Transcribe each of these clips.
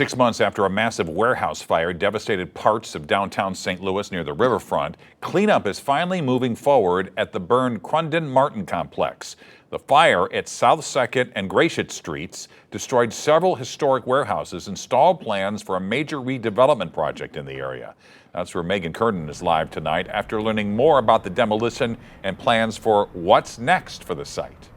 6 months after a massive warehouse fire devastated parts of downtown St. Louis near the riverfront, cleanup is finally moving forward at the burned Crundon-Martin complex. The fire at South 2nd and Gratiot Streets destroyed several historic warehouses and stalled plans for a major redevelopment project in the area. That's where Megan Kernan is live tonight after learning more about the demolition and plans for what's next for the site.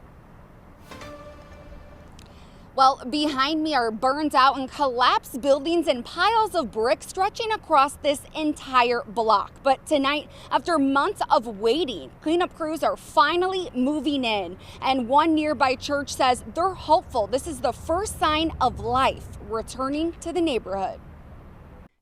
Well, behind me are burned out and collapsed buildings and piles of brick stretching across this entire block. But tonight, after months of waiting, cleanup crews are finally moving in. And one nearby church says they're hopeful this is the first sign of life returning to the neighborhood.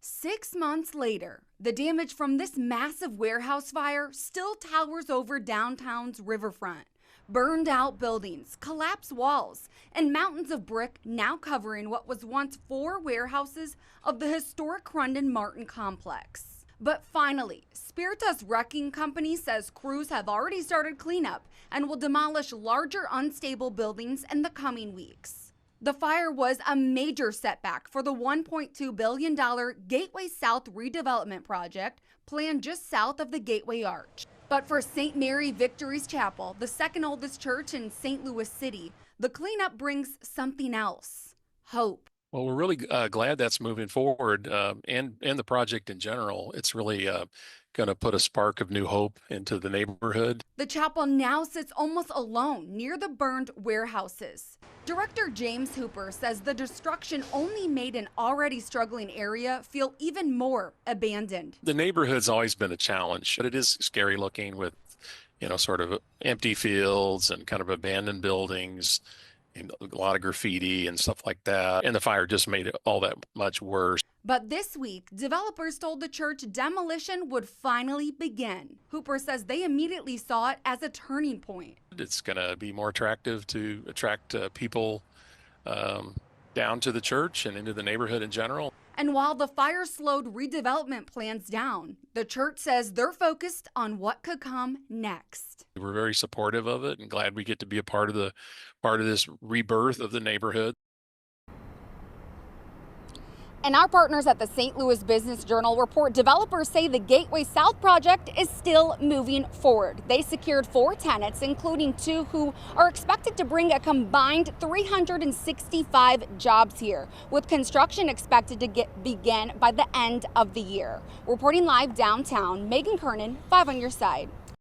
6 months later, the damage from this massive warehouse fire still towers over downtown's riverfront. Burned out buildings, collapsed walls, and mountains of brick now covering what was once 4 warehouses of the historic Crundon-Martin complex. But finally, Spiritus Wrecking Company says crews have already started cleanup and will demolish larger unstable buildings in the coming weeks. The fire was a major setback for the $1.2 billion Gateway South redevelopment project planned just south of the Gateway Arch. But for St. Mary Victory's Chapel, the second oldest church in St. Louis City, the cleanup brings something else: hope. Well, we're really glad that's moving forward, and the project in general. It's really going to put a spark of new hope into the neighborhood. The chapel now sits almost alone near the burned warehouses. Director James Hooper says the destruction only made an already struggling area feel even more abandoned. The neighborhood's always been a challenge, but it is scary looking with, sort of empty fields and kind of abandoned buildings, and a lot of graffiti and stuff like that. And the fire just made it all that much worse. But this week, developers told the church demolition would finally begin. Hooper says they immediately saw it as a turning point. It's going to be more attractive to attract people down to the church and into the neighborhood in general. And while the fire slowed redevelopment plans down, the church says they're focused on what could come next. We're very supportive of it and glad we get to be a part of this rebirth of the neighborhood. And our partners at the St. Louis Business Journal report developers say the Gateway South project is still moving forward. They secured 4 tenants, including 2 who are expected to bring a combined 365 jobs here, with construction expected to begin by the end of the year. Reporting live downtown, Megan Kernan, 5 on your side.